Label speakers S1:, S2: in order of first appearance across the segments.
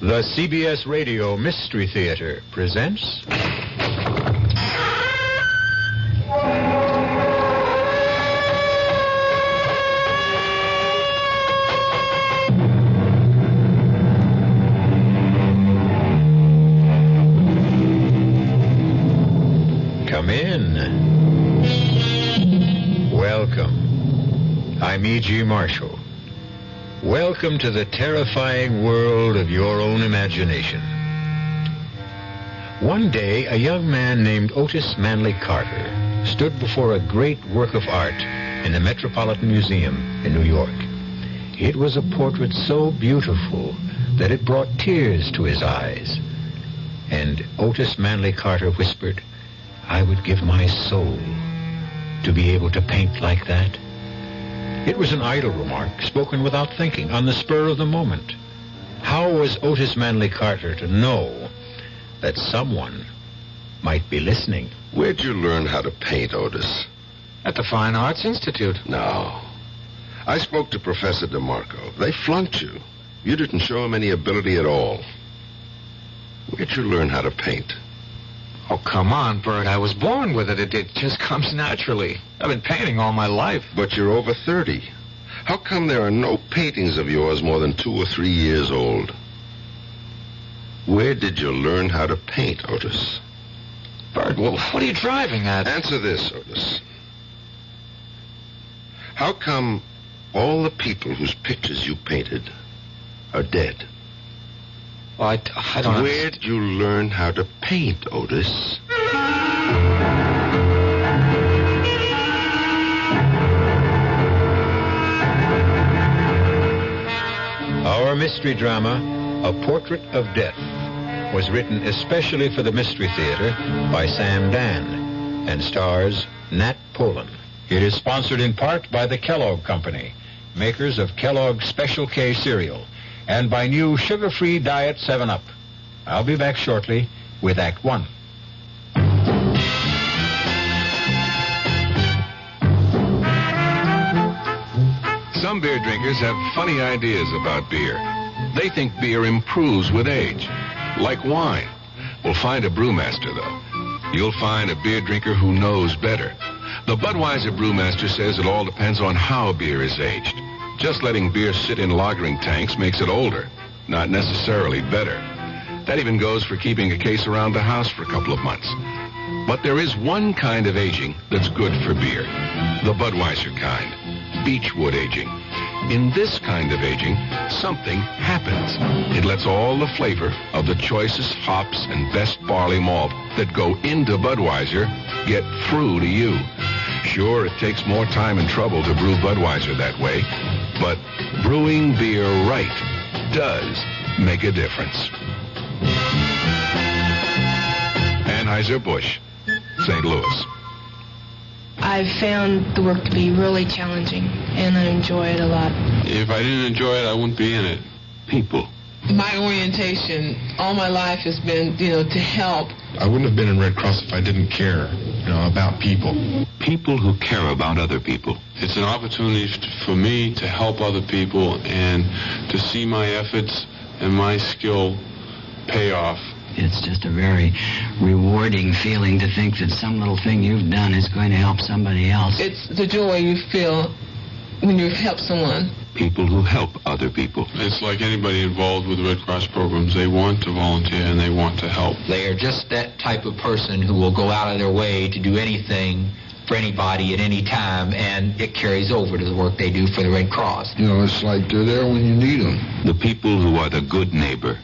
S1: The CBS Radio Mystery Theater presents... Come in. Welcome. I'm E.G. Marshall. Welcome to the terrifying world of your own imagination. One day, a young man named Otis Manley Carter stood before a great work of art in the Metropolitan Museum in New York. It was a portrait so beautiful that it brought tears to his eyes. And Otis Manley Carter whispered, "I would give my soul to be able to paint like that." It was an idle remark, spoken without thinking, on the spur of the moment. How was Otis Manley Carter to know that someone might be listening?
S2: Where'd you learn how to paint, Otis?
S3: At the Fine Arts Institute.
S2: No. I spoke to Professor DeMarco. They flunked you. You didn't show him any ability at all. Where'd you learn how to paint?
S3: Oh, come on, Bert. I was born with it. It just comes naturally. I've been painting all my life.
S2: But you're over 30. How come there are no paintings of yours more than 2 or 3 years old? Where did you learn how to paint, Otis?
S3: Bert, well, what are you driving at?
S2: Answer this, Otis. How come all the people whose pictures you painted are dead?
S3: Well, I don't...
S2: Where'd you learn how to paint, Otis?
S1: Our mystery drama, A Portrait of Death, was written especially for the Mystery Theater by Sam Dan and stars Nat Polen. It is sponsored in part by the Kellogg Company, makers of Kellogg's Special K cereal, and by new sugar-free Diet 7-Up. I'll be back shortly with Act 1.
S4: Some beer drinkers have funny ideas about beer. They think beer improves with age, like wine. We'll find a brewmaster, though. You'll find a beer drinker who knows better. The Budweiser brewmaster says it all depends on how beer is aged. Just letting beer sit in lagering tanks makes it older, not necessarily better. That even goes for keeping a case around the house for a couple of months. But there is one kind of aging that's good for beer, the Budweiser kind, beechwood aging. In this kind of aging, something happens. It lets all the flavor of the choicest hops and best barley malt that go into Budweiser get through to you. Sure, it takes more time and trouble to brew Budweiser that way, but brewing beer right does make a difference. Anheuser-Busch, St. Louis.
S5: I've found the work to be really challenging, and I enjoy it a lot.
S6: If I didn't enjoy it, I wouldn't be in it.
S4: People.
S7: My orientation all my life has been, to help.
S8: I wouldn't have been in Red Cross if I didn't care, about people.
S4: People who care about other people.
S6: It's an opportunity for me to help other people and to see my efforts and my skill pay off.
S9: It's just a very rewarding feeling to think that some little thing you've done is going to help somebody else.
S7: It's the joy you feel when you help someone.
S4: People who help other people.
S6: It's like anybody involved with the Red Cross programs. They want to volunteer and they want to help.
S10: They are just that type of person who will go out of their way to do anything for anybody at any time, and it carries over to the work they do for the Red Cross.
S8: It's like they're there when you need them.
S4: The people who are the good neighbor.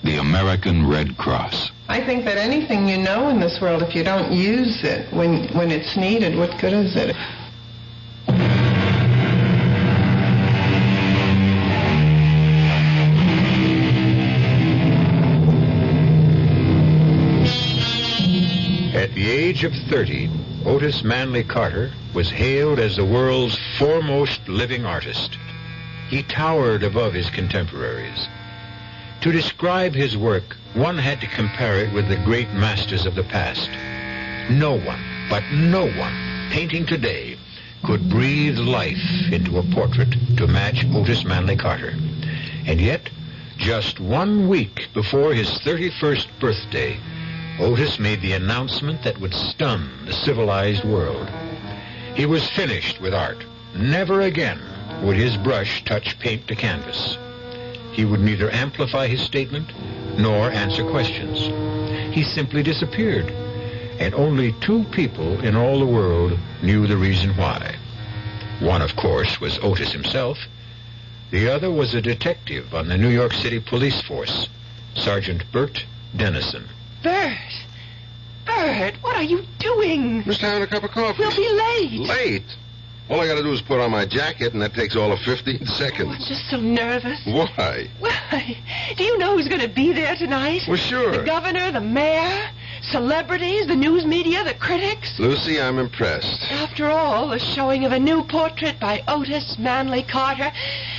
S4: The American Red Cross.
S11: I think that anything you know in this world, if you don't use it when it's needed, what good is it?
S1: At the age of 30, Otis Manley Carter was hailed as the world's foremost living artist. He towered above his contemporaries. To describe his work, one had to compare it with the great masters of the past. No one, but no one, painting today could breathe life into a portrait to match Otis Manley Carter. And yet, Just 1 week before his 31st birthday, Otis made the announcement that would stun the civilized world. He was finished with art. Never again would his brush touch paint to canvas. He would neither amplify his statement nor answer questions. He simply disappeared, and only 2 people in all the world knew the reason why. One, of course, was Otis himself. The other was a detective on the New York City police force, Sergeant Bert Dennison.
S12: Bert! Bert, what are you doing?
S2: Just having a cup of coffee.
S12: We'll be late.
S2: Late? All I got to do is put on my jacket, and that takes all of 15 seconds.
S12: I'm just so nervous.
S2: Why?
S12: Why? Do you know who's going to be there tonight?
S2: Well, sure.
S12: The governor, the mayor, celebrities, the news media, the critics.
S2: Lucy, I'm impressed.
S12: After all, the showing of a new portrait by Otis Manley Carter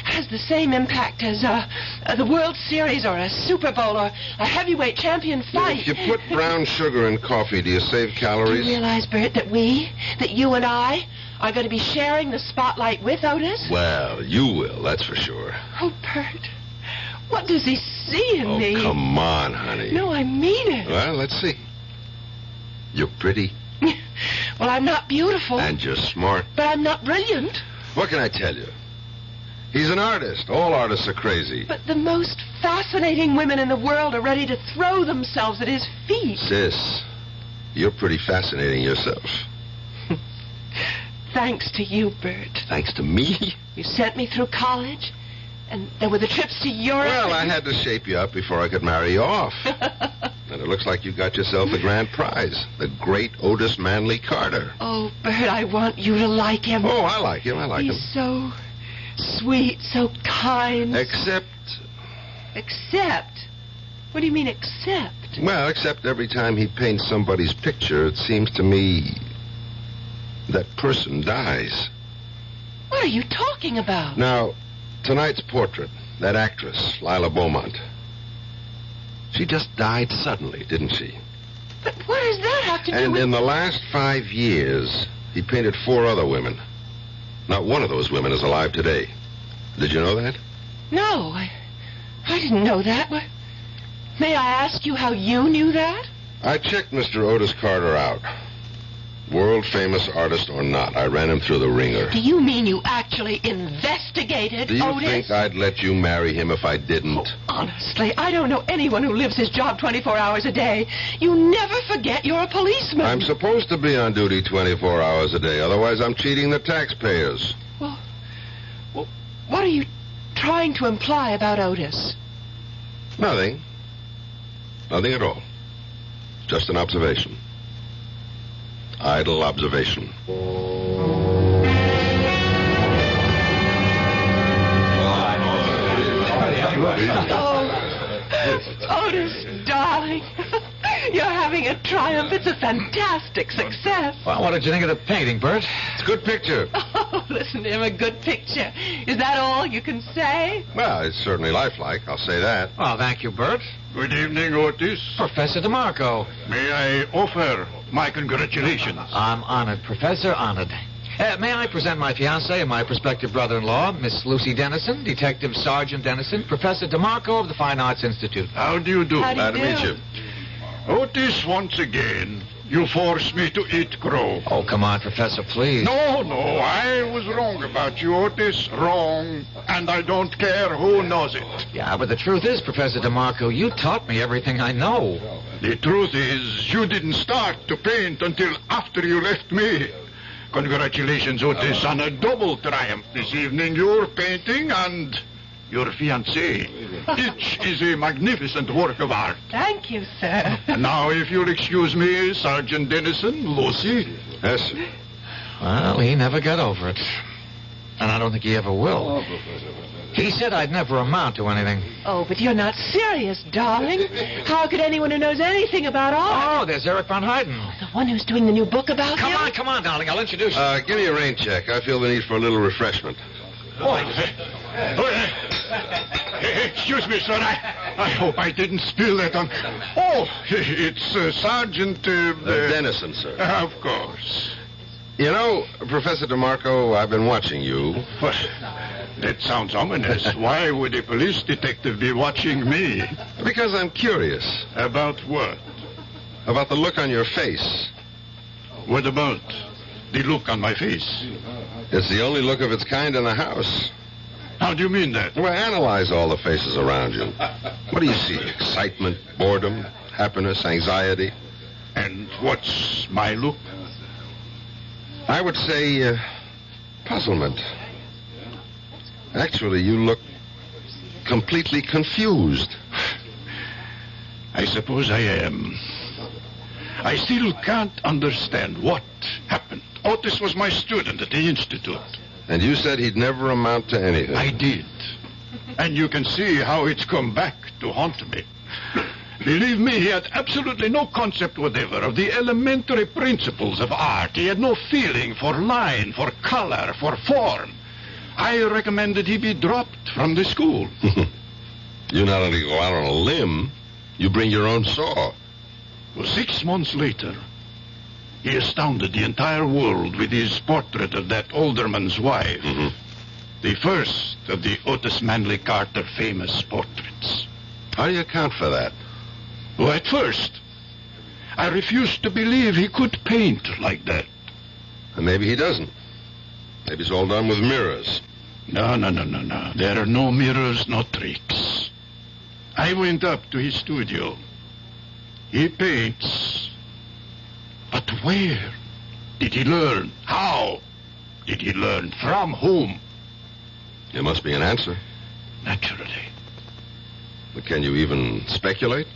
S12: has the same impact as the World Series or a Super Bowl or a heavyweight champion fight.
S2: If you put brown sugar in coffee, do you save calories?
S12: Do you realize, Bert, that you and I are going to be sharing the spotlight with Otis?
S2: Well, you will, that's for sure.
S12: Oh, Bert, what does he see in me?
S2: Oh, come on, honey.
S12: No, I mean it.
S2: Well, let's see. You're pretty.
S12: Well, I'm not beautiful.
S2: And you're smart.
S12: But I'm not brilliant.
S2: What can I tell you? He's an artist. All artists are crazy.
S12: But the most fascinating women in the world are ready to throw themselves at his feet.
S2: Sis, you're pretty fascinating yourself.
S12: Thanks to you, Bert.
S2: Thanks to me?
S12: You sent me through college, and there were the trips to Europe.
S2: Well, I had to shape you up before I could marry you off. And it looks like you got yourself the grand prize, the great Otis Manley Carter.
S12: Oh, Bert, I want you to like him.
S2: Oh, I like him.
S12: He's so sweet, so kind.
S2: Except?
S12: What do you mean, except?
S2: Well, except every time he paints somebody's picture, it seems to me that person dies.
S12: What are you talking about?
S2: Now, tonight's portrait, that actress, Lila Beaumont, she just died suddenly, didn't she?
S12: But what does that have to do
S2: with...
S12: with...
S2: in the last 5 years, he painted 4 other women. Not one of those women is alive today. Did you know that?
S12: No, I didn't know that. May I ask you how you knew that?
S2: I checked Mr. Otis Carter out. World-famous artist or not, I ran him through the ringer.
S12: Do you mean you actually investigated
S2: Do you
S12: Otis?
S2: think I'd let you marry him if I didn't?
S12: Oh, honestly, I don't know anyone who lives his job 24 hours a day. You never forget you're a policeman.
S2: I'm supposed to be on duty 24 hours a day. Otherwise, I'm cheating the taxpayers.
S12: Well, what are you trying to imply about Otis?
S2: Nothing. Nothing at all. Just an observation. Idle observation.
S12: Oh, Otis, darling. You're having a triumph. It's a fantastic success.
S3: Well, what did you think of the painting, Bert?
S2: It's a good picture.
S12: Oh, listen to him, a good picture. Is that all you can say?
S2: Well, it's certainly lifelike, I'll say that.
S3: Well, thank you, Bert.
S13: Good evening, Otis.
S3: Professor DeMarco.
S13: May I offer my congratulations?
S3: I'm honored, Professor, honored. May I present my fiancée and my prospective brother-in-law, Miss Lucy Dennison, Detective Sergeant Dennison, Professor DeMarco of the Fine Arts Institute.
S13: How do you do?
S2: Glad to meet you.
S13: Otis, once again, you forced me to eat crow.
S3: Oh, come on, Professor, please.
S13: No, I was wrong about you, Otis. Wrong. And I don't care who knows it.
S3: Yeah, but the truth is, Professor DeMarco, you taught me everything I know.
S13: The truth is, you didn't start to paint until after you left me. Congratulations, Otis, on a double triumph this evening. You're painting and your fiancé. Each is a magnificent work of art.
S12: Thank you, sir.
S13: Now, if you'll excuse me, Sergeant Dennison, Lucy.
S2: Yes, sir.
S3: Well, he never got over it. And I don't think he ever will. He said I'd never amount to anything.
S12: Oh, but you're not serious, darling. How could anyone who knows anything about art...
S3: Oh, there's Eric von Hayden.
S12: The one who's doing the new book about him?
S3: Come on, darling. I'll introduce you.
S2: Give me a rain check. I feel the need for a little refreshment.
S13: Excuse me, sir. I hope I didn't spill that on... Oh, it's Sergeant...
S2: Dennison, sir.
S13: Of course.
S2: You know, Professor DeMarco, I've been watching you.
S13: That sounds ominous. Why would a police detective be watching me?
S2: Because I'm curious.
S13: About what?
S2: About the look on your face.
S13: What about the look on my face?
S2: It's the only look of its kind in the house.
S13: How do you mean that?
S2: Well, analyze all the faces around you. What do you see? Excitement, boredom, happiness, anxiety?
S13: And what's my look?
S2: I would say puzzlement. Actually, you look completely confused.
S13: I suppose I am. I still can't understand what happened. Otis was my student at the Institute.
S2: And you said he'd never amount to anything.
S13: I did. And you can see how it's come back to haunt me. Believe me, he had absolutely no concept whatever of the elementary principles of art. He had no feeling for line, for color, for form. I recommended he be dropped from the school.
S2: You not only go out on a limb, you bring your own saw.
S13: Well, 6 months later, he astounded the entire world with his portrait of that alderman's wife. The first of the Otis Manley Carter famous portraits.
S2: How do you account for that?
S13: Well, at first, I refused to believe he could paint like that.
S2: And maybe he doesn't. Maybe it's all done with mirrors.
S13: No. There are no mirrors, no tricks. I went up to his studio. He paints. But where did he learn? How did he learn? From whom?
S2: There must be an answer.
S13: Naturally.
S2: But can you even speculate?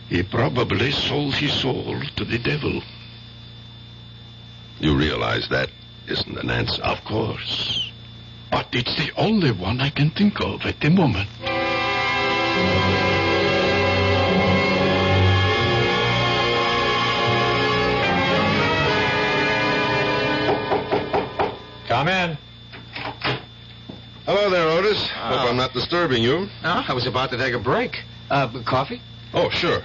S13: He probably sold his soul to the devil.
S2: You realize that isn't an answer?
S13: Of course. But it's the only one I can think of at the moment.
S3: Come in.
S2: Hello there, Otis. Hope I'm not disturbing you.
S3: No, I was about to take a break. Coffee?
S2: Oh, sure.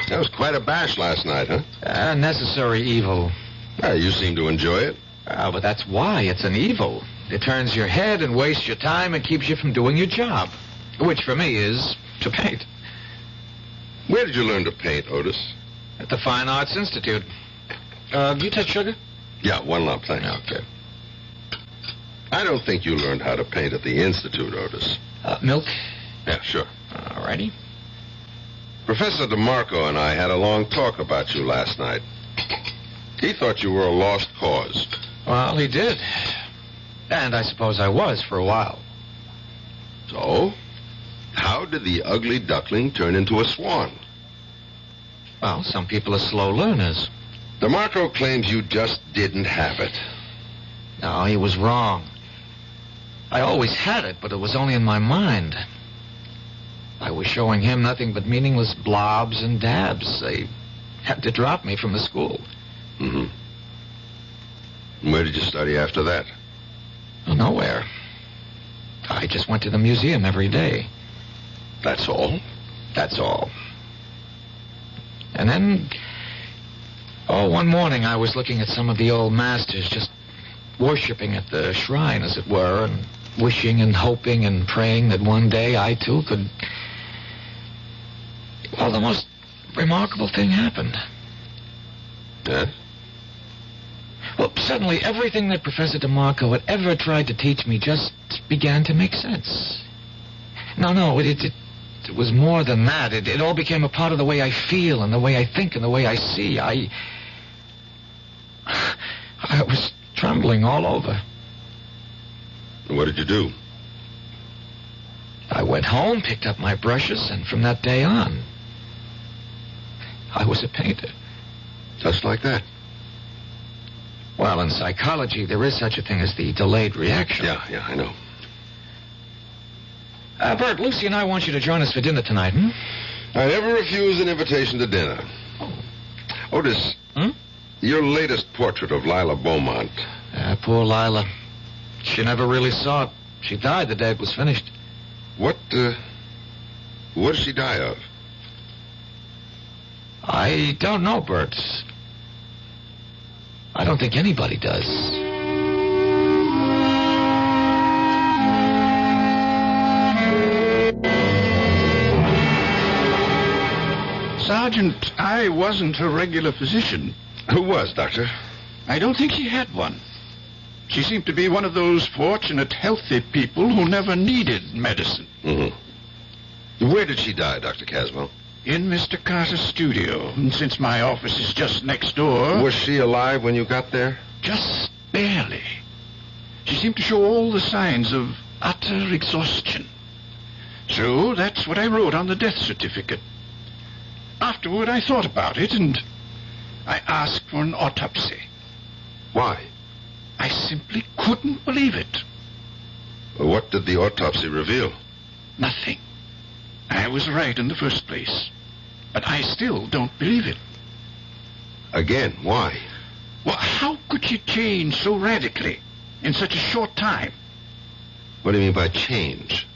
S2: That was quite a bash last night, huh?
S3: Necessary evil.
S2: You seem to enjoy it.
S3: But that's why it's an evil. It turns your head and wastes your time and keeps you from doing your job, which for me is to paint.
S2: Where did you learn to paint, Otis?
S3: At the Fine Arts Institute. Do you take sugar?
S2: Yeah, 1 lump, thanks.
S3: Okay.
S2: I don't think you learned how to paint at the Institute, Otis.
S3: Milk?
S2: Yeah, sure.
S3: All righty.
S2: Professor DeMarco and I had a long talk about you last night. He thought you were a lost cause.
S3: Well, he did. And I suppose I was for a while.
S2: So, how did the ugly duckling turn into a swan?
S3: Well, some people are slow learners.
S2: DeMarco claims you just didn't have it.
S3: No, he was wrong. I always had it, but it was only in my mind. I was showing him nothing but meaningless blobs and dabs. They had to drop me from the school.
S2: And where did you study after that?
S3: Well, nowhere. I just went to the museum every day.
S2: That's all?
S3: That's all. And then, one morning I was looking at some of the old masters, just worshipping at the shrine, as it were, and wishing and hoping and praying that one day I, too, could... Well, the most remarkable thing happened.
S2: Yes?
S3: Well, suddenly everything that Professor DeMarco had ever tried to teach me just began to make sense. No, it was more than that. It all became a part of the way I feel and the way I think and the way I see. I was trembling all over.
S2: What did you do?
S3: I went home, picked up my brushes, and from that day on, I was a painter.
S2: Just like that?
S3: Well, in psychology, there is such a thing as the delayed reaction.
S2: Yeah, I know.
S3: Bert, Lucy and I want you to join us for dinner tonight,
S2: I never refuse an invitation to dinner. Otis, your latest portrait of Lila Beaumont.
S3: Poor Lila. She never really saw it. She died the day it was finished.
S2: What did she die of?
S3: I don't know, Bert. I don't think anybody does.
S13: Sergeant, I wasn't a regular physician.
S2: Who was, Doctor?
S13: I don't think she had one. She seemed to be one of those fortunate, healthy people who never needed medicine.
S2: Mm-hmm. Where did she die, Dr. Caswell?
S13: In Mr. Carter's studio. And since my office is just next door...
S2: Was she alive when you got there?
S13: Just barely. She seemed to show all the signs of utter exhaustion. So that's what I wrote on the death certificate. Afterward, I thought about it, and I asked for an autopsy.
S2: Why?
S13: I simply couldn't believe it.
S2: What did the autopsy reveal?
S13: Nothing. I was right in the first place. But I still don't believe it.
S2: Again, why?
S13: Well, how could she change so radically in such a short time?
S2: What do you mean by change?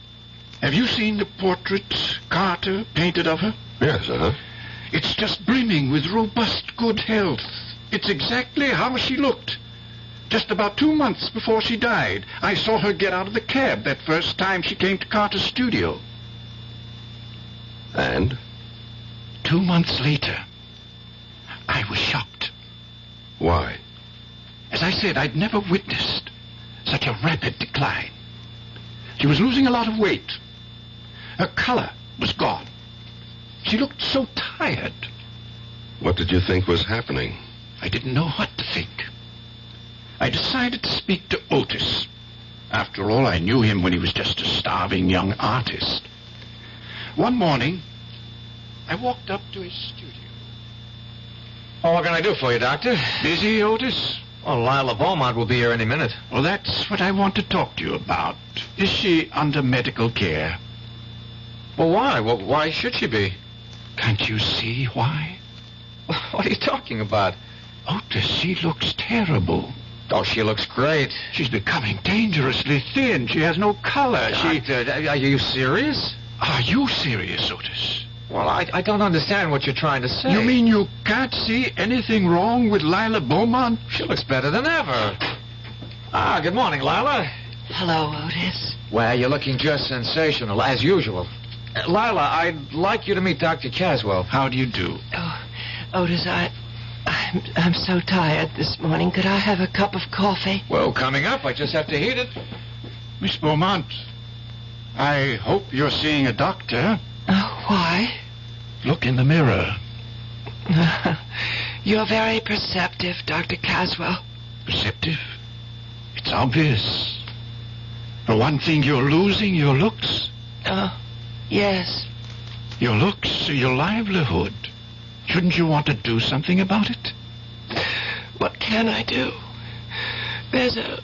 S13: Have you seen the portrait Carter painted of her?
S2: Yes,
S13: It's just brimming with robust good health. It's exactly how she looked. Just about 2 months before she died, I saw her get out of the cab that first time she came to Carter's studio.
S2: And?
S13: 2 months later, I was shocked.
S2: Why?
S13: As I said, I'd never witnessed such a rapid decline. She was losing a lot of weight. Her color was gone. She looked so tired.
S2: What did you think was happening?
S13: I didn't know what to think. I decided to speak to Otis. After all, I knew him when he was just a starving young artist. One morning, I walked up to his studio.
S3: Well, what can I do for you, Doctor?
S13: Busy, Otis?
S3: Well, Lila Beaumont will be here any minute.
S13: Well, that's what I want to talk to you about. Is she under medical care?
S3: Well, why? Well, why should she be?
S13: Can't you see why?
S3: What are you talking about?
S13: Otis, she looks terrible.
S3: Oh, she looks great.
S13: She's becoming dangerously thin. She has no color.
S3: Doctor, are you serious?
S13: Are you serious, Otis?
S3: Well, I don't understand what you're trying to say.
S13: You mean you can't see anything wrong with Lila Beaumont?
S3: She looks better than ever. Good morning, Lila.
S12: Hello, Otis.
S3: Well, you're looking just sensational, as usual. Lila, I'd like you to meet Dr. Caswell.
S13: How do you do?
S12: Oh, Otis, I'm so tired this morning. Could I have a cup of coffee?
S3: Well, coming up. I just have to heat it.
S13: Miss Beaumont, I hope you're seeing a doctor.
S12: Oh, why?
S13: Look in the mirror.
S12: You're very perceptive, Dr. Caswell.
S13: Perceptive? It's obvious. For one thing, you're losing your looks.
S12: Oh, yes.
S13: Your looks are your livelihood. Shouldn't you want to do something about it?
S12: What can I do? There's a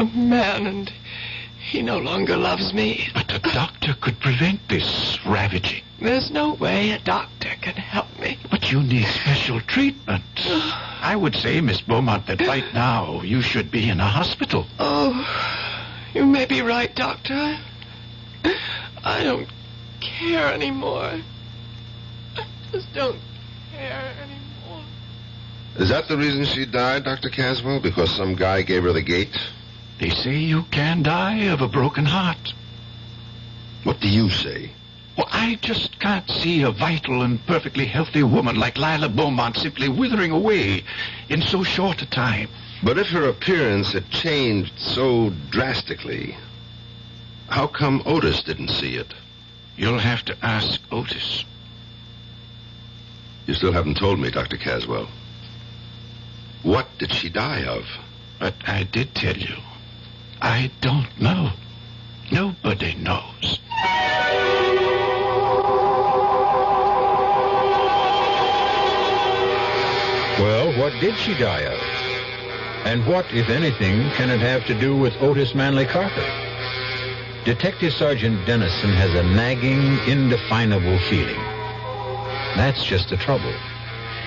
S12: man, and he no longer loves me.
S13: But a doctor could prevent this ravaging.
S12: There's no way a doctor can help me.
S13: But you need special treatment. I would say, Miss Beaumont, that right now you should be in a hospital.
S12: Oh, you may be right, Doctor. I don't care anymore. I just don't care anymore.
S2: Is that the reason she died, Dr. Caswell? Because some guy gave her the gate?
S13: They say you can die of a broken heart.
S2: What do you say?
S13: Well, I just can't see a vital and perfectly healthy woman like Lila Beaumont simply withering away in so short a time.
S2: But if her appearance had changed so drastically, how come Otis didn't see it?
S13: You'll have to ask Otis.
S2: You still haven't told me, Dr. Caswell. What did she die of?
S13: But I did tell you. I don't know. Nobody knows.
S1: Well, what did she die of? And what, if anything, can it have to do with Otis Manley Carter? Detective Sergeant Dennison has a nagging, indefinable feeling. That's just the trouble.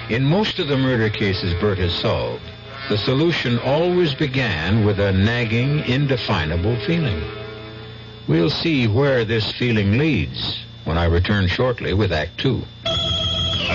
S1: In most of the murder cases Bert has solved, the solution always began with a nagging, indefinable feeling. We'll see where this feeling leads when I return shortly with Act 2.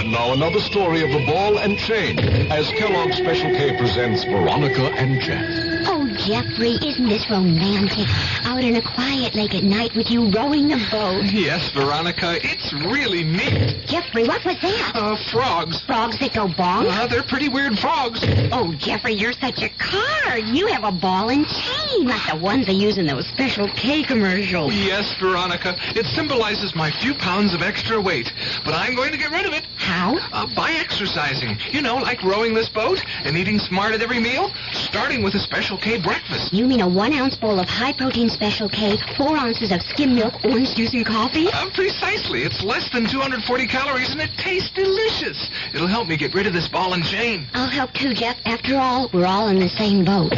S14: And now another story of the ball and chain as Kellogg's Special K presents Veronica and Jack.
S15: Oh, Jeffrey, isn't this romantic? Out on a quiet lake at night with you rowing the boat.
S16: Yes, Veronica, it's really neat.
S15: Jeffrey, what was that?
S16: Frogs.
S15: Frogs that go bonk?
S16: They're pretty weird frogs.
S15: Oh, Jeffrey, you're such a card. You have a ball and chain, like the ones they use in those Special K commercials.
S16: Yes, Veronica. It symbolizes my few pounds of extra weight. But I'm going to get rid of it.
S15: How?
S16: By exercising. You know, like rowing this boat and eating smart at every meal, starting with a Special K breakfast.
S15: You mean a 1-ounce bowl of high-protein Special K, 4 ounces of skim milk, orange juice, and coffee?
S16: Precisely. It's less than 240 calories, and it tastes delicious. It'll help me get rid of this ball and chain.
S15: I'll help too, Jeff. After all, we're all in the same boat.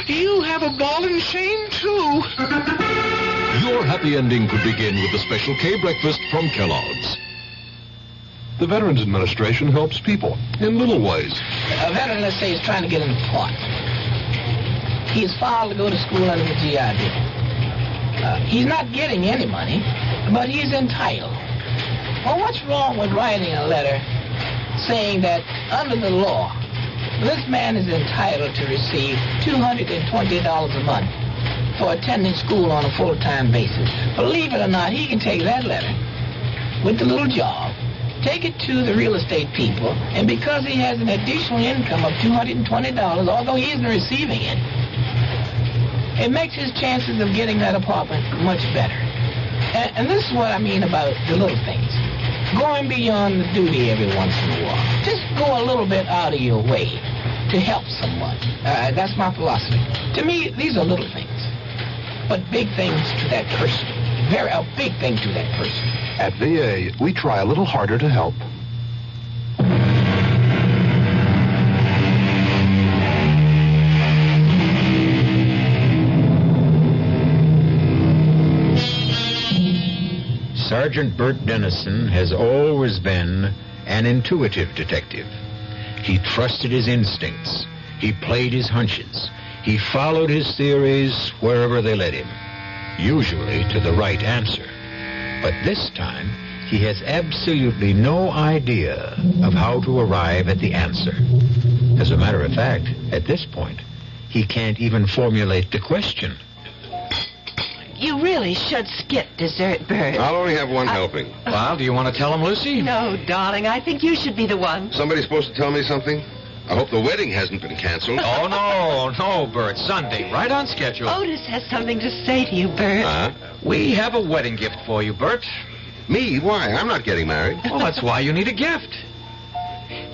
S16: You have a ball and chain, too.
S14: Your happy ending could begin with the Special K breakfast from Kellogg's. The Veterans Administration helps people in little ways.
S17: A veteran, let's say, is trying to get an appointment. He's filed to go to school under the GI Bill. He's not getting any money, but he's entitled. Well, what's wrong with writing a letter saying that under the law, this man is entitled to receive $220 a month for attending school on a full-time basis? Believe it or not, he can take that letter with the little job, take it to the real estate people, and because he has an additional income of $220, although he isn't receiving it, it makes his chances of getting that apartment much better. And this is what I mean about the little things. Going beyond the duty every once in a while. Just go a little bit out of your way to help someone. That's my philosophy. To me, these are little things, but big things to that person. A big thing to that person.
S14: At VA, we try a little harder to help.
S1: Sergeant Bert Dennison has always been an intuitive detective. He trusted his instincts. He played his hunches. He followed his theories wherever they led him, usually to the right answer. But this time, he has absolutely no idea of how to arrive at the answer. As a matter of fact, at this point, he can't even formulate the question.
S12: You really should skip dessert, Bert.
S2: I'll only have one helping.
S3: Well, do you want to tell him, Lucy?
S12: No, darling, I think you should be the one.
S2: Somebody's supposed to tell me something? I hope the wedding hasn't been canceled.
S3: Oh, no, Bert. Sunday, right on schedule.
S12: Otis has something to say to you, Bert.
S3: We have a wedding gift for you, Bert.
S2: Me? Why? I'm not getting married.
S3: Well, that's why you need a gift.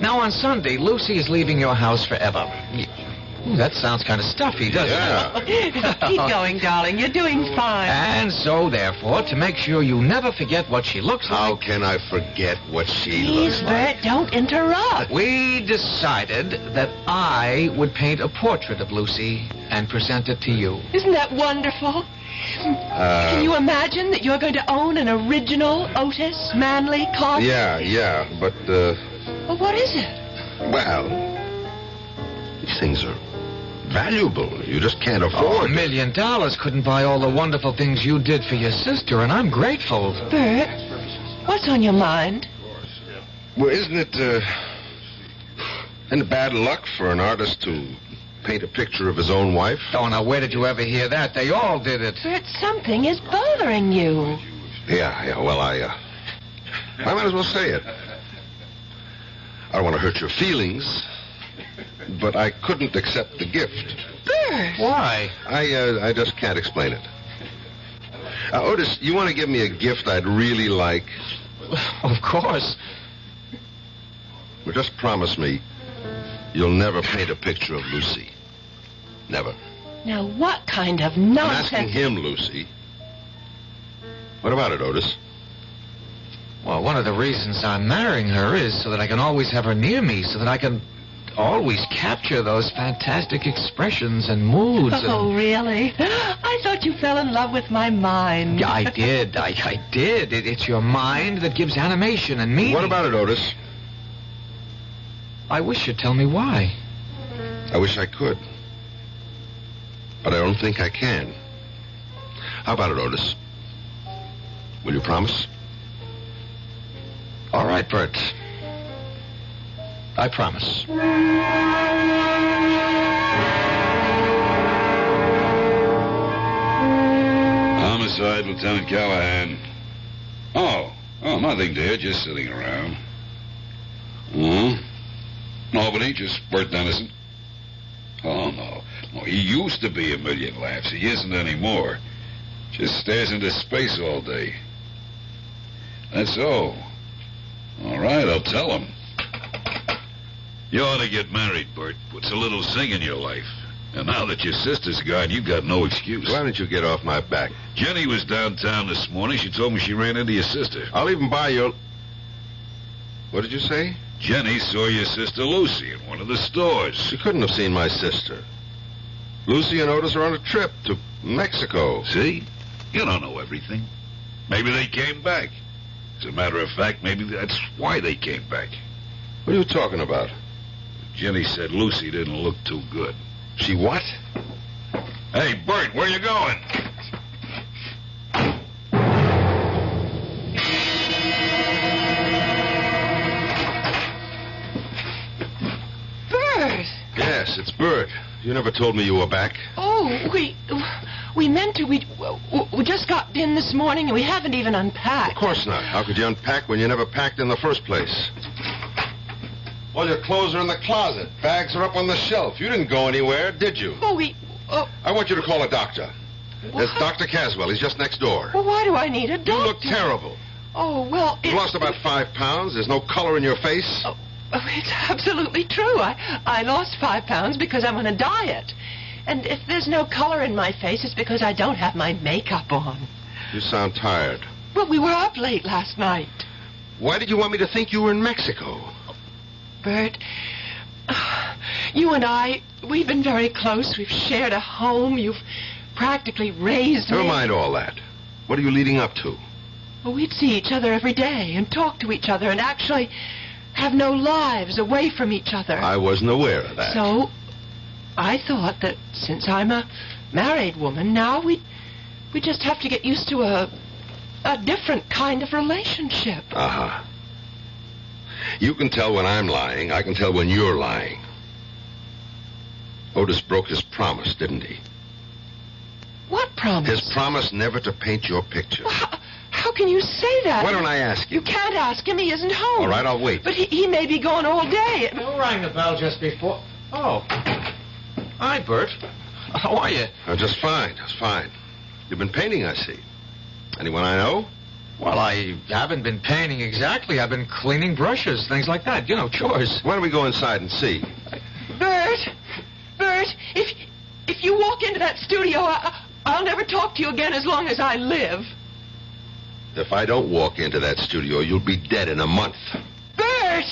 S3: Now, on Sunday, Lucy is leaving your house forever. That sounds kind of stuffy, doesn't it?
S12: Keep going, darling. You're doing fine.
S3: And so, therefore, to make sure you never forget what she looks like...
S2: How can I forget what she
S12: Please,
S2: looks like?
S12: Bert, don't interrupt.
S3: We decided that I would paint a portrait of Lucy and present it to you.
S12: Isn't that wonderful? Can you imagine that you're going to own an original Otis Manley Carter?
S2: Yeah, but,
S12: Well, what is it?
S2: Well, these things are valuable. You just can't afford
S3: $1 million couldn't buy all the wonderful things you did for your sister, and I'm grateful.
S12: Bert, what's on your mind?
S2: Well, isn't it bad luck for an artist to paint a picture of his own wife?
S3: Oh, now, where did you ever hear that? They all did it.
S12: Bert, something is bothering you.
S2: Yeah, well, I might as well say it. I don't want to hurt your feelings, but I couldn't accept the gift.
S12: Bert!
S3: Why?
S2: I just can't explain it. Otis, you want to give me a gift I'd really like?
S3: Of course.
S2: Well, just promise me you'll never paint a picture of Lucy. Never.
S12: Now, what kind of
S2: I'm
S12: nonsense...
S2: asking him, Lucy. What about it, Otis?
S3: Well, one of the reasons I'm marrying her is so that I can always have her near me, so that I can always capture those fantastic expressions and moods.
S12: Oh, really? I thought you fell in love with my mind.
S3: I did. I did. It's your mind that gives animation and meaning.
S2: What about it, Otis?
S3: I wish you'd tell me why.
S2: I wish I could. But I don't think I can. How about it, Otis? Will you promise?
S3: All right, Bert. I promise.
S18: Homicide, Lieutenant Callahan. Oh, nothing, dear. Just sitting around. Nobody, just Bert Dennison. Oh, no. He used to be a million laughs. He isn't anymore. Just stares into space all day. That's so. All right, I'll tell him. You ought to get married, Bert. Puts a little zing in your life. And now that your sister's gone, you've got no excuse.
S2: Why don't you get off my back?
S18: Jenny was downtown this morning. She told me she ran into your sister.
S2: I'll even buy your... What did you say?
S18: Jenny saw your sister Lucy in one of the stores.
S2: She couldn't have seen my sister. Lucy and Otis are on a trip to Mexico.
S18: See? You don't know everything. Maybe they came back. As a matter of fact, maybe that's why they came back.
S2: What are you talking about?
S18: Jenny said Lucy didn't look too good.
S2: She what?
S18: Hey, Bert, where you going?
S12: Bert!
S2: Yes, it's Bert. You never told me you were back.
S12: Oh, we meant to. We just got in this morning and we haven't even unpacked.
S2: Of course not. How could you unpack when you never packed in the first place? Well, your clothes are in the closet. Bags are up on the shelf. You didn't go anywhere, did you? I want you to call a doctor. There's Dr. Caswell. He's just next door.
S12: Well, why do I need a doctor?
S2: You look terrible.
S12: Oh, well,
S2: You lost about 5 pounds. There's no color in your face.
S12: Oh, it's absolutely true. I lost 5 pounds because I'm on a diet. And if there's no color in my face, it's because I don't have my makeup on.
S2: You sound tired.
S12: Well, we were up late last night.
S2: Why did you want me to think you were in Mexico?
S12: Bert, you and I, we've been very close. We've shared a home. You've practically raised me.
S2: Never mind all that. What are you leading up to?
S12: Well, we'd see each other every day and talk to each other and actually have no lives away from each other.
S2: I wasn't aware of that.
S12: So, I thought that since I'm a married woman, now we just have to get used to a different kind of relationship.
S2: Uh-huh. You can tell when I'm lying. I can tell when you're lying. Otis broke his promise, didn't he?
S12: What promise?
S2: His promise never to paint your picture.
S12: Well, how can you say that?
S2: Why don't I ask him?
S12: You can't ask him. He isn't home.
S2: All right, I'll wait.
S12: But he may be gone all day.
S3: Who rang the bell just before? Oh. Hi, Bert. How are you?
S2: Just fine. You've been painting, I see. Anyone I know?
S3: Well, I haven't been painting exactly. I've been cleaning brushes, things like that. You know, chores.
S2: Why don't we go inside and see?
S12: Bert, if you walk into that studio, I'll never talk to you again as long as I live.
S2: If I don't walk into that studio, you'll be dead in a month.
S12: Bert!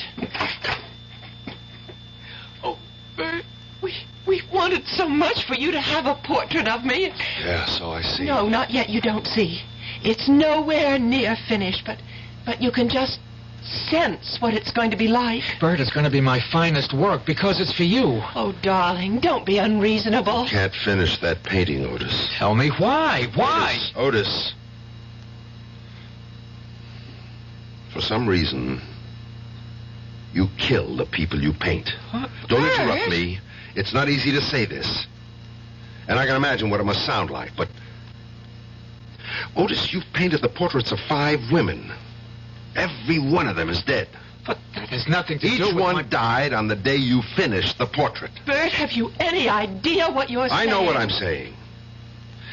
S12: Oh, Bert, we wanted so much for you to have a portrait of me.
S2: Yeah, so I see.
S12: No, not yet. You don't see. It's nowhere near finished, but you can just sense what it's going to be like.
S3: Bert, it's going to be my finest work because it's for you.
S12: Oh, darling, don't be unreasonable.
S2: You can't finish that painting, Otis.
S3: Tell me why. Why?
S2: Otis. For some reason, you kill the people you paint.
S12: What?
S2: Don't
S12: Bert?
S2: interrupt me. It's not easy to say this. And I can imagine what it must sound like, but... Otis, you've painted the portraits of 5 women. Every one of them is dead.
S3: But that has nothing to do with
S2: Each one died on the day you finished the portrait.
S12: Bert, have you any idea what you're saying?
S2: I know what I'm saying.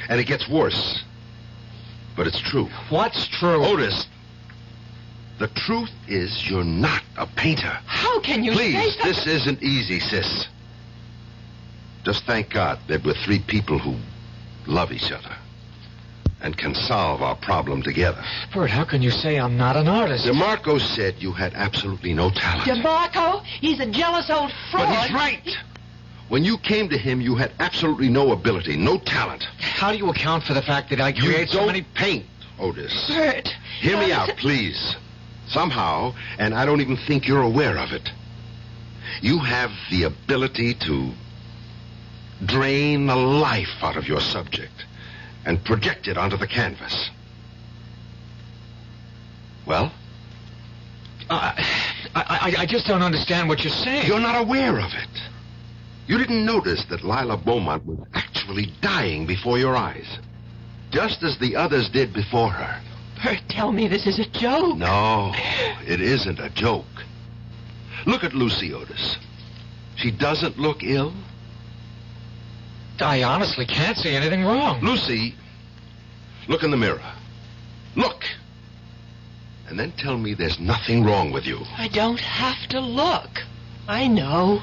S2: And it gets worse. But it's true.
S3: What's true?
S2: Otis, the truth is you're not a painter.
S12: How can you
S2: Please,
S12: say that?
S2: this isn't easy, sis. Just thank God that we're 3 people who love each other and can solve our problem together.
S3: Bert, how can you say I'm not an artist?
S2: DeMarco said you had absolutely no talent.
S12: DeMarco? He's a jealous old fraud.
S2: But he's right. When you came to him, you had absolutely no ability, no talent.
S3: How do you account for the fact that I create so many...
S2: paint, Otis.
S12: Bert.
S2: Hear me out, please. Somehow, and I don't even think you're aware of it, you have the ability to drain the life out of your subject and project it onto the canvas. Well?
S3: I just don't understand what you're saying.
S2: You're not aware of it. You didn't notice that Lila Beaumont was actually dying before your eyes, just as the others did before her.
S12: Bert, tell me this is a joke.
S2: No, it isn't a joke. Look at Lucy, Otis. She doesn't look ill.
S3: I honestly can't see anything wrong.
S2: Lucy, look in the mirror. Look. And then tell me there's nothing wrong with you.
S12: I don't have to look. I know.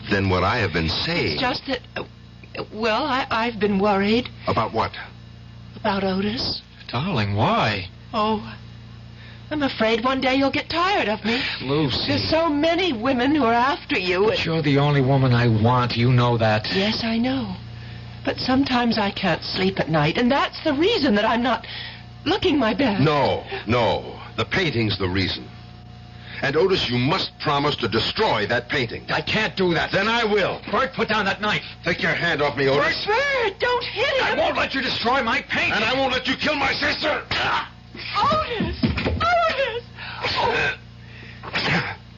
S2: Then what I have been saying...
S12: It's just that... well, I've been worried.
S2: About what?
S12: About Otis.
S3: Darling, why?
S12: Oh, I'm afraid one day you'll get tired of me.
S3: Lucy.
S12: There's so many women who are after you.
S3: But you're the only woman I want. You know that.
S12: Yes, I know. But sometimes I can't sleep at night, and that's the reason that I'm not looking my best.
S2: No. The painting's the reason. And, Otis, you must promise to destroy that painting.
S3: I can't do that.
S2: Then I will.
S3: Bert, put down that knife.
S2: Take your hand off me, Otis.
S12: Bert, don't hit him.
S3: I won't let you destroy my painting.
S2: And I won't let you kill my sister.
S12: Otis! Oh.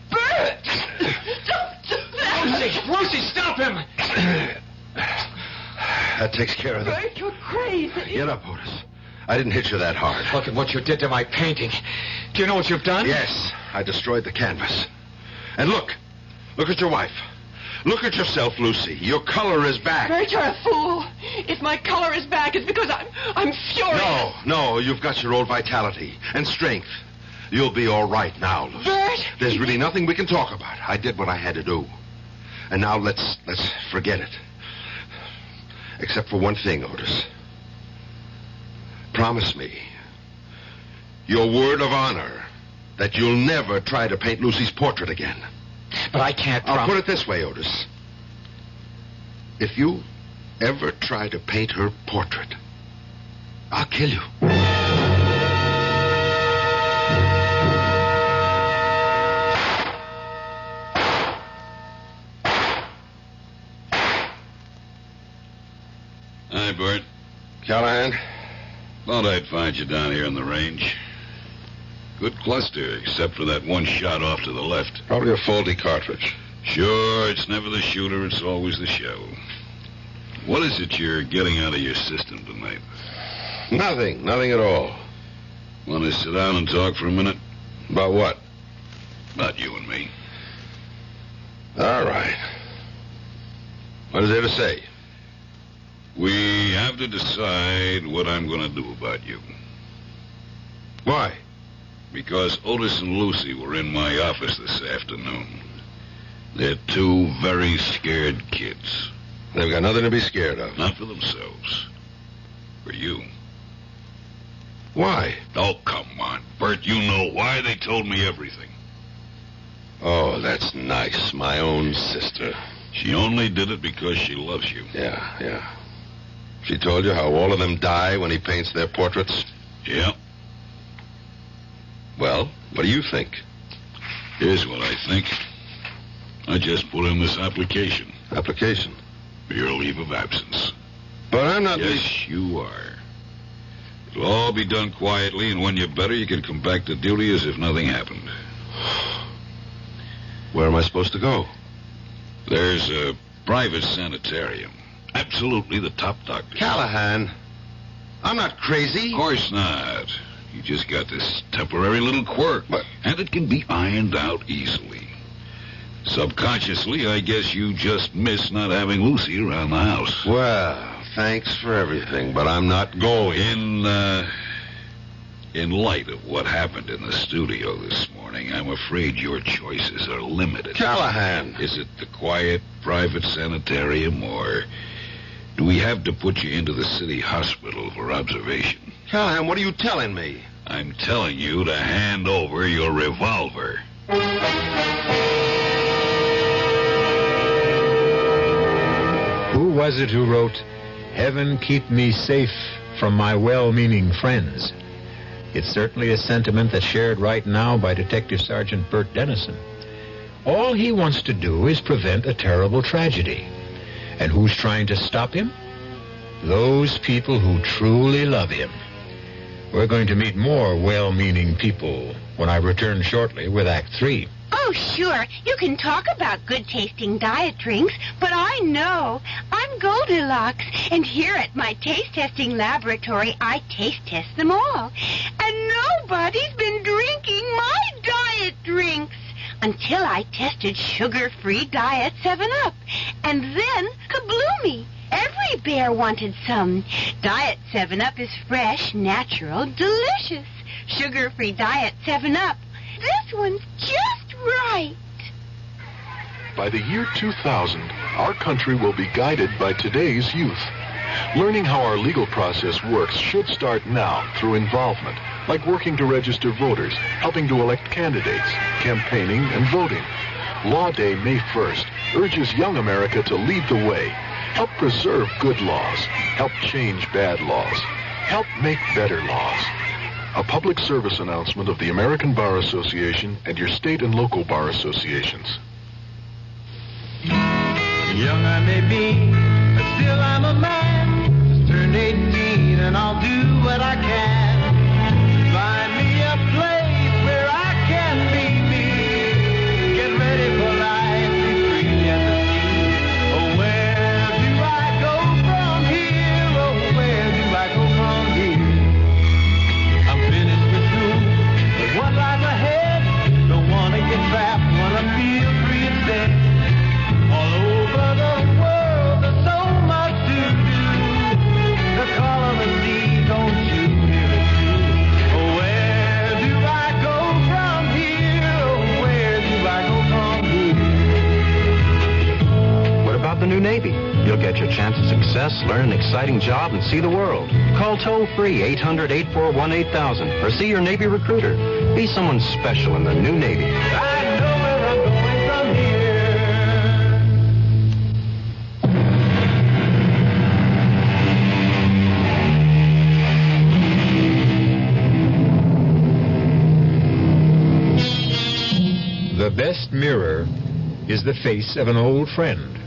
S12: Bert! Don't do that!
S3: Lucy, stop him!
S2: That takes care of it.
S12: Bert, you're crazy.
S2: Get up, Otis. I didn't hit you that hard.
S3: Look at what you did to my painting. Do you know what you've done?
S2: Yes, I destroyed the canvas. And look at your wife. Look at yourself, Lucy. Your color is back.
S12: Bert, you're a fool. If my color is back, it's because I'm furious.
S2: No, you've got your old vitality and strength. You'll be all right now, Lucy.
S12: Bert!
S2: There's really nothing we can talk about. I did what I had to do. And now let's forget it. Except for one thing, Otis. Promise me your word of honor that you'll never try to paint Lucy's portrait again.
S3: But I can't
S2: I'll put it this way, Otis. If you ever try to paint her portrait, I'll kill you.
S18: Hi, Bert.
S2: Callahan?
S18: Thought I'd find you down here on the range. Good cluster, except for that one shot off to the left.
S2: Probably a faulty cartridge.
S18: Sure, it's never the shooter, it's always the shell. What is it you're getting out of your system tonight?
S2: Nothing at all.
S18: Want to sit down and talk for a minute?
S2: About what?
S18: About you and me.
S2: All right. What is there to say?
S18: We have to decide what I'm going to do about you.
S2: Why?
S18: Because Otis and Lucy were in my office this afternoon. They're two very scared kids.
S2: They've got nothing to be scared of.
S18: Not for themselves. For you.
S2: Why?
S18: Oh, come on, Bert. You know why. They told me everything.
S2: Oh, that's nice. My own sister.
S18: She only did it because she loves you.
S2: Yeah. She told you how all of them die when he paints their portraits?
S18: Yeah.
S2: Well, what do you think?
S18: Here's what I think. I just put in this application.
S2: Application?
S18: For your leave of absence.
S2: But I'm not...
S18: Yes, you are. It'll all be done quietly, and when you're better, you can come back to duty as if nothing happened.
S2: Where am I supposed to go?
S18: There's a private sanitarium. Absolutely the top doctor.
S2: Callahan, I'm not crazy.
S18: Of course not. You just got this temporary little quirk.
S2: But...
S18: And it can be ironed out easily. Subconsciously, I guess you just miss not having Lucy around the house.
S2: Well, thanks for everything, but I'm not going.
S18: In light of what happened in the studio this morning, I'm afraid your choices are limited.
S2: Callahan!
S18: Is it the quiet, private sanitarium, or do we have to put you into the city hospital for observation?
S2: Callahan, what are you telling me?
S18: I'm telling you to hand over your revolver.
S1: Who was it who wrote, "Heaven keep me safe from my well-meaning friends"? It's certainly a sentiment that's shared right now by Detective Sergeant Bert Dennison. All he wants to do is prevent a terrible tragedy. And who's trying to stop him? Those people who truly love him. We're going to meet more well-meaning people when I return shortly with Act 3.
S15: Oh, sure. You can talk about good-tasting diet drinks, but I know. I'm Goldilocks, and here at my taste-testing laboratory, I taste-test them all. And nobody's been drinking my diet drinks until I tested sugar-free Diet 7-Up. And then, kabloomy! Every bear wanted some. Diet 7-Up is fresh, natural, delicious. Sugar-free Diet 7-Up. This one's just right.
S14: By the year 2000, our country will be guided by today's youth. Learning how our legal process works should start now through involvement, like working to register voters, helping to elect candidates, campaigning, and voting. Law Day, May 1st, urges young America to lead the way. Help preserve good laws. Help change bad laws. Help make better laws. A public service announcement of the American Bar Association and your state and local bar associations.
S19: Young I may be, but still I'm a man. Just turned 18 and I'll do what I can. Find me a place where I can be me. Get ready for life, be free and the sea. Oh, where do I go from here? Oh, where do I go from here? I'm finished with school, but what lies ahead? Don't wanna get trapped, wanna feel free instead. All over the world, there's so much to do. The call of the sea, don't you hear it too? Oh, where do I go from here? Oh, where do I go from here?
S20: What about the new Navy? You'll get your chance at success, learn an exciting job, and see the world. Call toll-free 800-841-8000 or see your Navy recruiter. Be someone special in the new Navy.
S19: I know where I'm going from here.
S1: The best mirror is the face of an old friend.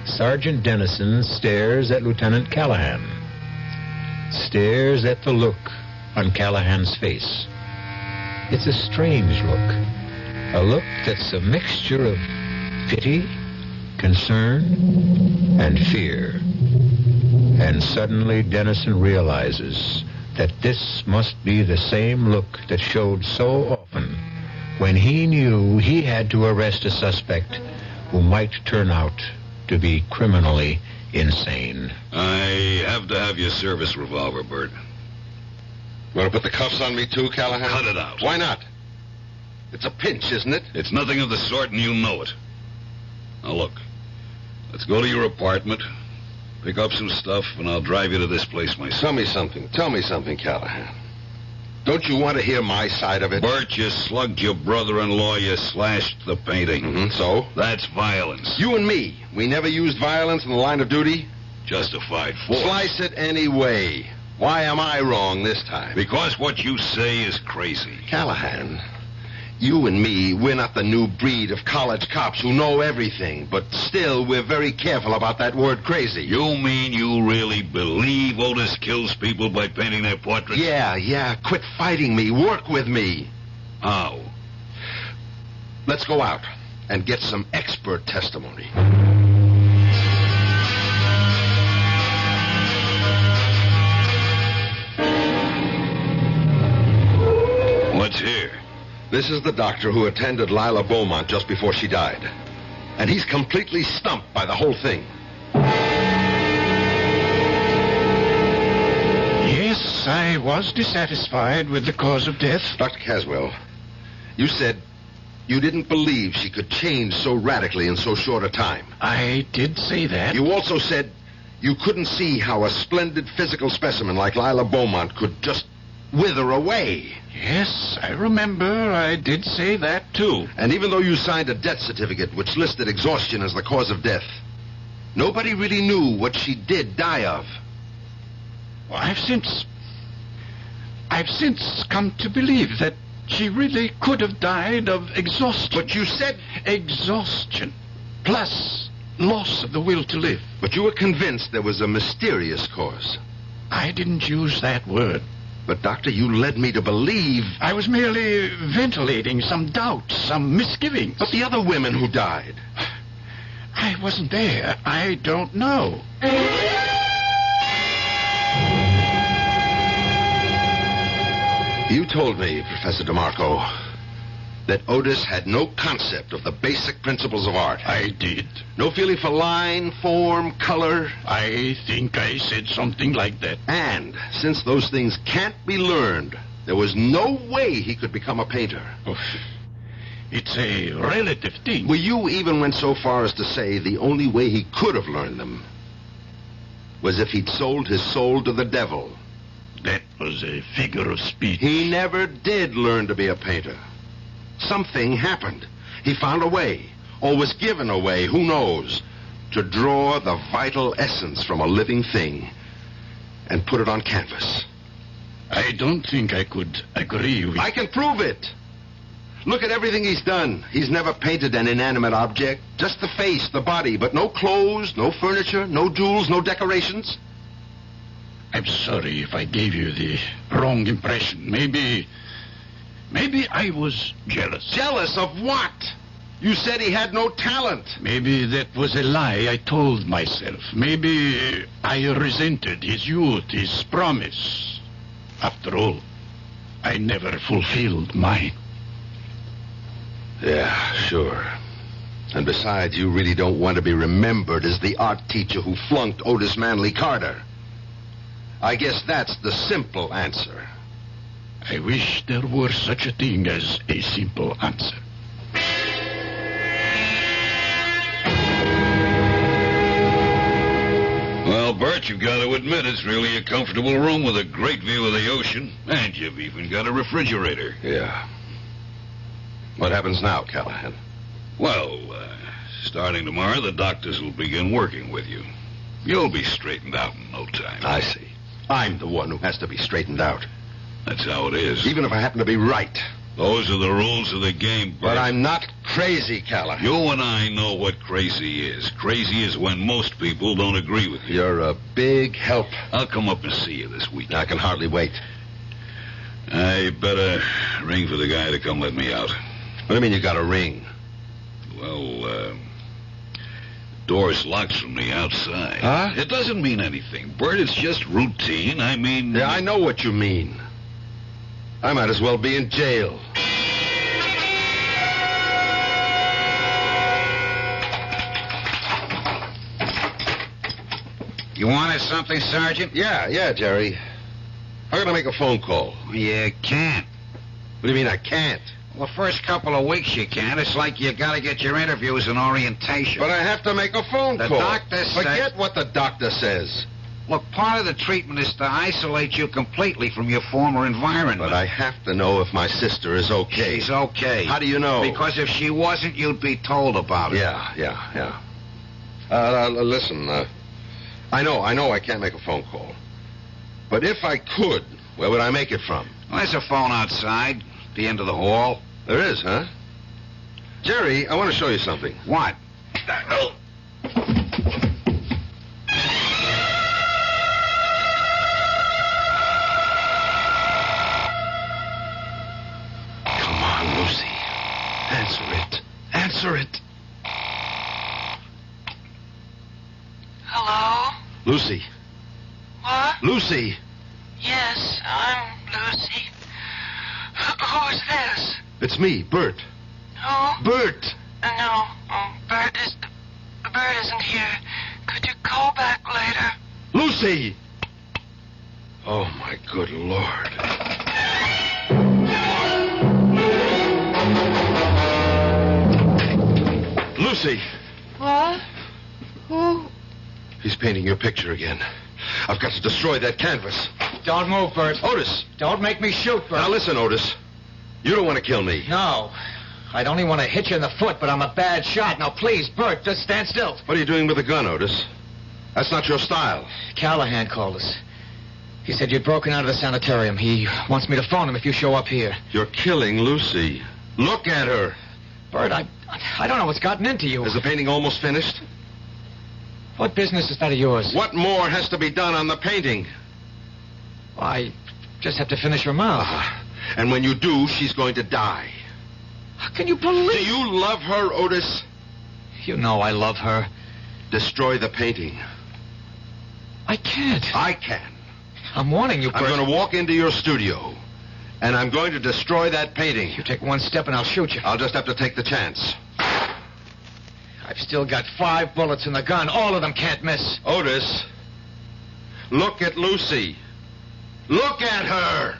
S1: Sergeant Dennison stares at Lieutenant Callahan. Stares at the look on Callahan's face. It's a strange look. A look that's a mixture of pity, concern, and fear. And suddenly Dennison realizes that this must be the same look that showed so often when he knew he had to arrest a suspect who might turn out to be criminally insane.
S18: I have to have your service revolver, Bert.
S2: You want to put the cuffs on me too, Callahan?
S18: Cut it out.
S2: Why not? It's a pinch, isn't it?
S18: It's nothing of the sort, and you know it. Now, look. Let's go to your apartment, pick up some stuff, and I'll drive you to this place myself.
S2: Tell me something, Callahan. Don't you want to hear my side of it?
S18: Bert, you slugged your brother-in-law, you slashed the painting.
S2: So?
S18: That's violence.
S2: You and me, we never used violence in the line of duty?
S18: Justified force.
S2: Slice it any way. Why am I wrong this time?
S18: Because what you say is crazy.
S2: Callahan, you and me, we're not the new breed of college cops who know everything, but still we're very careful about that word crazy.
S18: You mean you really believe Otis kills people by painting their portraits?
S2: Yeah. Quit fighting me. Work with me.
S18: How?
S2: Let's go out and get some expert testimony.
S18: What's here?
S2: This is the doctor who attended Lila Beaumont just before she died. And he's completely stumped by the whole thing.
S13: Yes, I was dissatisfied with the cause of death.
S2: Dr. Caswell, you said you didn't believe she could change so radically in so short a time.
S13: I did say that.
S2: You also said you couldn't see how a splendid physical specimen like Lila Beaumont could just wither away.
S13: Yes, I remember I did say that, too.
S2: And even though you signed a death certificate which listed exhaustion as the cause of death, nobody really knew what she did die of.
S13: Well, I've since come to believe that she really could have died of exhaustion.
S2: But you said...
S13: Exhaustion, plus loss of the will to live.
S2: But you were convinced there was a mysterious cause.
S13: I didn't use that word. But, Doctor, you led me to believe... I was merely ventilating some doubts, some misgivings. But the other women who died... I wasn't there. I don't know. You told me, Professor DeMarco, that Otis had no concept of the basic principles of art. I did. No feeling for line, form, color. I think I said something like that. And since those things can't be learned, there was no way he could become a painter. Oh, it's a relative thing. Well, you even went so far as to say the only way he could have learned them was if he'd sold his soul to the devil. That was a figure of speech. He never did learn to be a painter. Something happened. He found a way, or was given a way, who knows, to draw the vital essence from a living thing and put it on canvas. I don't think I could agree with... I can prove it. Look at everything he's done. He's never painted an inanimate object, just the face, the body, but no clothes, no furniture, no jewels, no decorations. I'm sorry if I gave you the wrong impression. Maybe I was jealous. Jealous of what? You said he had no talent. Maybe that was a lie I told myself. Maybe I resented his youth, his promise. After all, I never fulfilled mine. Yeah, sure. And besides, you really don't want to be remembered as the art teacher who flunked Otis Manley Carter. I guess that's the simple answer. I wish there were such a thing as a simple answer.
S18: Well, Bert, you've got to admit it's really a comfortable room with a great view of the ocean. And you've even got a refrigerator.
S2: Yeah. What happens now, Callahan?
S18: Well, starting tomorrow, the doctors will begin working with you. You'll be straightened out in no time.
S2: I see. I'm the one who has to be straightened out.
S18: That's how it is.
S2: Even if I happen to be right.
S18: Those are the rules of the game, Bert.
S2: But I'm not crazy, Callahan.
S18: You and I know what crazy is. Crazy is when most people don't agree with you.
S2: You're a big help.
S18: I'll come up and see you this week.
S2: I can hardly wait.
S18: I better ring for the guy to come let me out.
S2: What do you mean you got a ring?
S18: Well, door's locked from the outside.
S2: Huh?
S18: It doesn't mean anything, Bert. It's just routine. I mean...
S2: Yeah, I know what you mean. I might as well be in jail.
S21: You wanted something, Sergeant?
S2: Yeah, Jerry. How can I make a phone call?
S21: You can't.
S2: What do you mean I can't?
S21: Well, first couple of weeks you can't. It's like you got to get your interviews and orientation.
S2: But I have to make a phone call.
S21: The doctor says...
S2: Forget what the doctor says.
S21: Look, part of the treatment is to isolate you completely from your former environment.
S2: But I have to know if my sister is okay.
S21: She's okay.
S2: How do you know?
S21: Because if she wasn't, you'd be told about it.
S2: Yeah. Listen, I know I can't make a phone call. But if I could, where would I make it from?
S21: Well, there's a phone outside, at the end of the hall.
S2: There is, huh? Jerry, I want to show you something.
S21: What?
S2: Come on, Lucy. Answer it.
S12: Hello?
S2: Lucy.
S12: What?
S2: Lucy.
S12: Yes, I'm Lucy. Who's this?
S2: It's me, Bert.
S12: Who?
S2: Bert.
S12: No, Bert isn't here. Could you call back later?
S2: Lucy! Oh, my good Lord. Lucy!
S12: What? Who?
S2: He's painting your picture again. I've got to destroy that canvas.
S3: Don't move, Bert.
S2: Otis!
S3: Don't make me shoot, Bert.
S2: Now listen, Otis. You don't want to kill me.
S3: No. I'd only want to hit you in the foot, but I'm a bad shot. Now, please, Bert, just stand still.
S2: What are you doing with a gun, Otis? That's not your style.
S3: Callahan called us. He said you'd broken out of the sanitarium. He wants me to phone him if you show up here.
S2: You're killing Lucy. Look at her.
S3: Bert, I don't know what's gotten into you.
S2: Is the painting almost finished?
S3: What business is that of yours?
S2: What more has to be done on the painting?
S3: I Just have to finish her mouth.
S2: And when you do, she's going to die.
S3: How can you believe...
S2: Do you love her, Otis?
S3: You know I love her.
S2: Destroy the painting.
S3: I can't.
S2: I can.
S3: I'm warning you, Bert.
S2: I'm going to walk into your studio, and I'm going to destroy that painting.
S3: You take one step and I'll shoot you.
S2: I'll just have to take the chance.
S3: I've still got 5 bullets in the gun. All of them can't miss.
S2: Otis, look at Lucy. Look at her.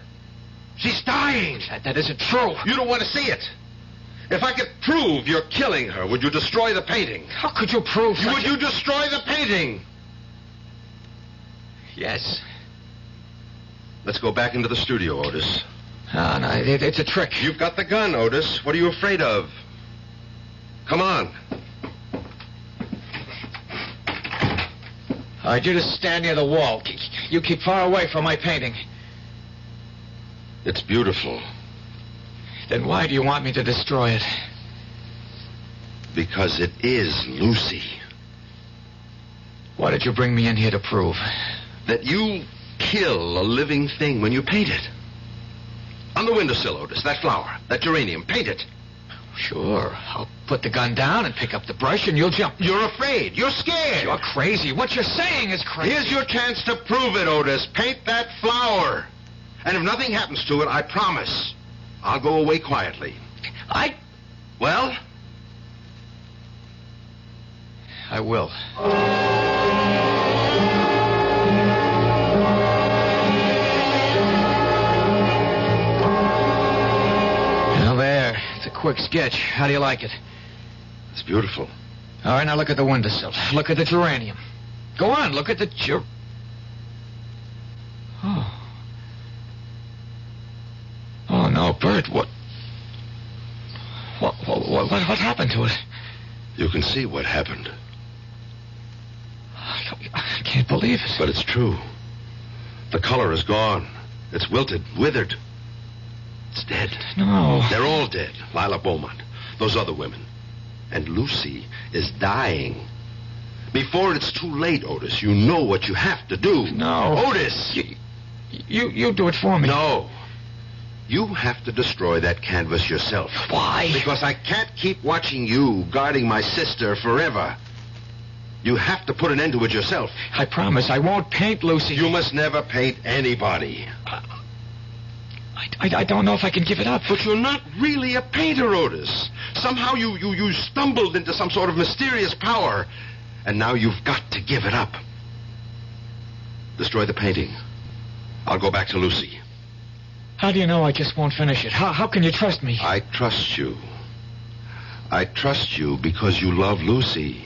S2: She's dying.
S3: That isn't true.
S2: You don't want to see it. If I could prove you're killing her, would you destroy the painting?
S3: How could you prove such
S2: Would you destroy the painting?
S3: Yes.
S2: Let's go back into the studio, Otis.
S3: Oh, no, it's a trick.
S2: You've got the gun, Otis. What are you afraid of? Come on.
S3: All right, you just stand near the wall. You keep far away from my painting.
S2: It's beautiful.
S3: Then why do you want me to destroy it?
S2: Because it is Lucy.
S3: What did you bring me in here to prove?
S2: That you kill a living thing when you paint it. On the windowsill, Otis, that flower, that geranium, paint it.
S3: Sure. I'll put the gun down and pick up the brush and you'll jump.
S2: You're afraid. You're scared.
S3: You're crazy. What you're saying is crazy.
S2: Here's your chance to prove it, Otis. Paint that flower. And if nothing happens to it, I promise I'll go away quietly. Well?
S3: I will. Now there. It's a quick sketch. How do you like it?
S2: It's beautiful.
S3: All right, now look at the windowsill. Look at the geranium. Go on, look at the Oh, no, Bert, what happened to it?
S2: You can see what happened.
S3: I can't believe it.
S2: But it's true. The color is gone. It's wilted, withered. It's dead.
S3: No.
S2: They're all dead. Lila Beaumont, those other women. And Lucy is dying. Before it's too late, Otis, you know what you have to do.
S3: No.
S2: Otis!
S3: You do it for me.
S2: No. You have to destroy that canvas yourself.
S3: Why?
S2: Because I can't keep watching you guarding my sister forever. You have to put an end to it yourself.
S3: I promise I won't paint Lucy.
S2: You must never paint anybody.
S3: I don't know if I can give it up.
S2: But you're not really a painter, Otis. Somehow you stumbled into some sort of mysterious power. And now you've got to give it up. Destroy the painting. I'll go back to Lucy.
S3: How do you know I just won't finish it? How can you trust me?
S2: I trust you. I trust you because you love Lucy.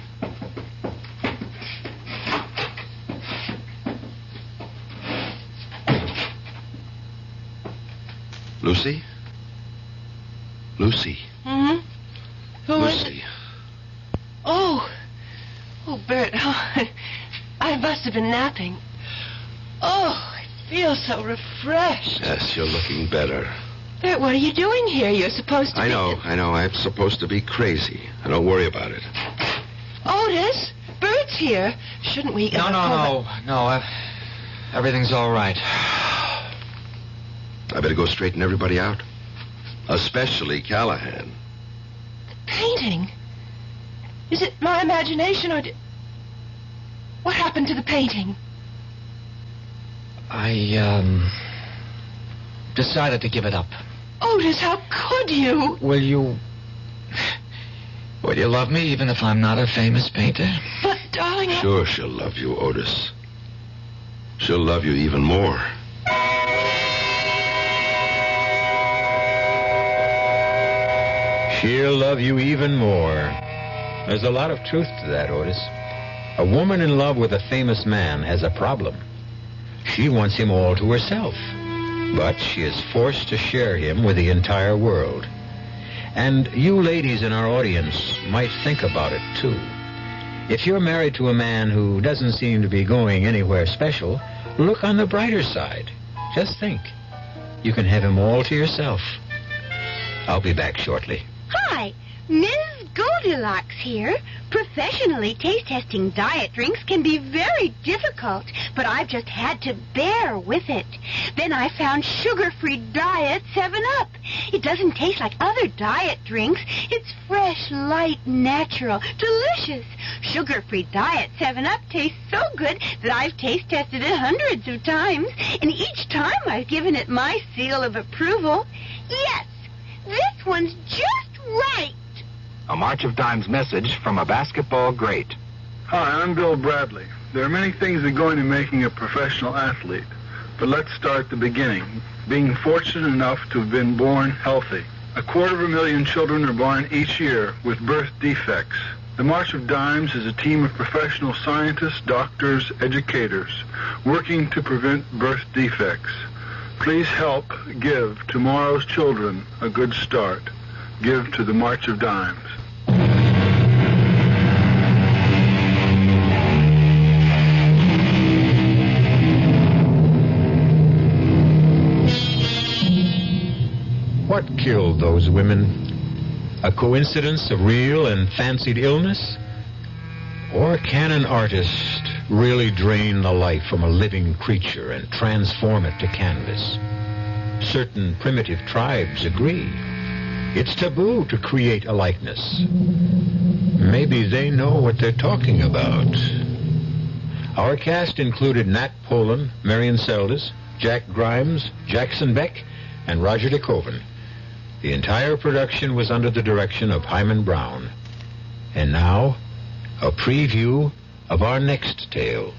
S2: Lucy? Lucy.
S12: Hmm? Who is
S2: Lucy.
S12: it? Oh, Bert. I must have been napping. Oh, I feel so refreshed.
S2: Yes, you're looking better.
S12: Bert, what are you doing here? You're supposed to
S2: I know. I'm supposed to be crazy. Don't worry about it.
S12: Otis, Bert's here. Shouldn't we...
S3: No. Everything's all right.
S2: I better go straighten everybody out. Especially Callahan.
S12: Painting? Is it my imagination or... What happened to the painting?
S3: I, decided to give it up.
S12: Otis, how could you?
S3: Will you love me even if I'm not a famous painter?
S12: But, darling...
S2: Sure she'll love you, Otis. She'll love you even more.
S1: She'll love you even more. There's a lot of truth to that, Otis. A woman in love with a famous man has a problem. She wants him all to herself. But she is forced to share him with the entire world. And you ladies in our audience might think about it, too. If you're married to a man who doesn't seem to be going anywhere special, look on the brighter side. Just think. You can have him all to yourself. I'll be back shortly.
S15: Hi. Ms. Goldilocks here. Professionally taste-testing diet drinks can be very difficult, but I've just had to bear with it. Then I found sugar-free Diet 7-Up. It doesn't taste like other diet drinks. It's fresh, light, natural, delicious. Sugar-free Diet 7-Up tastes so good that I've taste-tested it hundreds of times, and each time I've given it my seal of approval. Yes, this one's just right.
S5: A March of Dimes message from a basketball great.
S22: Hi, I'm Bill Bradley. There are many things that go into making a professional athlete, but let's start at the beginning. Being fortunate enough to have been born healthy. 250,000 children are born each year with birth defects. The March of Dimes is a team of professional scientists, doctors, educators, working to prevent birth defects. Please help give tomorrow's children a good start. Give to the March of Dimes.
S1: What killed those women? A coincidence of real and fancied illness? Or can an artist really drain the life from a living creature and transform it to canvas? Certain primitive tribes agree. It's taboo to create a likeness. Maybe they know what they're talking about. Our cast included Nat Polen, Marian Seldes, Jack Grimes, Jackson Beck, and Roger de Koven. The entire production was under the direction of Hyman Brown. And now, a preview of our next tale.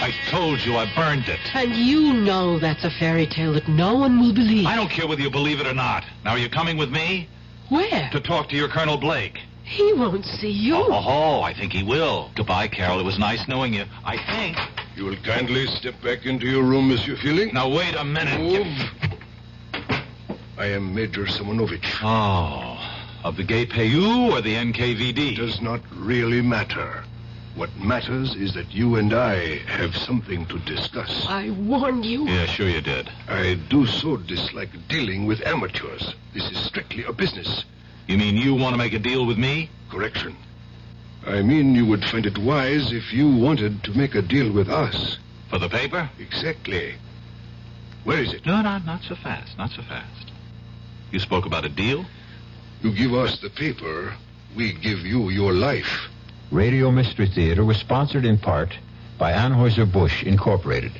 S23: I told you I burned it.
S24: And you know that's a fairy tale that no one will believe.
S23: I don't care whether you believe it or not. Now, are you coming with me?
S24: Where?
S23: To talk to your Colonel Blake.
S24: He won't see you.
S23: Oh, I think he will. Goodbye, Carol. It was nice knowing you. I think.
S2: You will kindly step back into your room, Monsieur Feeling.
S23: Now, wait a minute.
S2: Move. I am Major Simonovich.
S23: Oh, of the Gay Payou or the NKVD?
S2: It does not really matter. What matters is that you and I have something to discuss.
S24: I warned you.
S23: Yeah, sure you did.
S2: I do so dislike dealing with amateurs. This is strictly a business.
S23: You mean you want to make a deal with me?
S2: Correction. I mean you would find it wise if you wanted to make a deal with us.
S23: For the paper?
S2: Exactly. Where is it?
S23: No, not so fast. Not so fast. You spoke about a deal?
S2: You give us the paper, we give you your life.
S1: Radio Mystery Theater was sponsored in part by Anheuser-Busch Incorporated,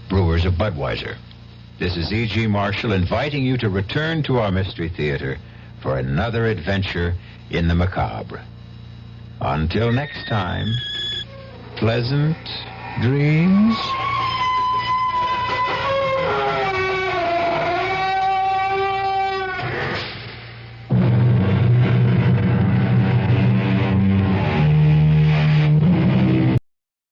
S1: brewers of Budweiser. This is E.G. Marshall inviting you to return to our Mystery Theater for another adventure in the macabre. Until next time, pleasant dreams.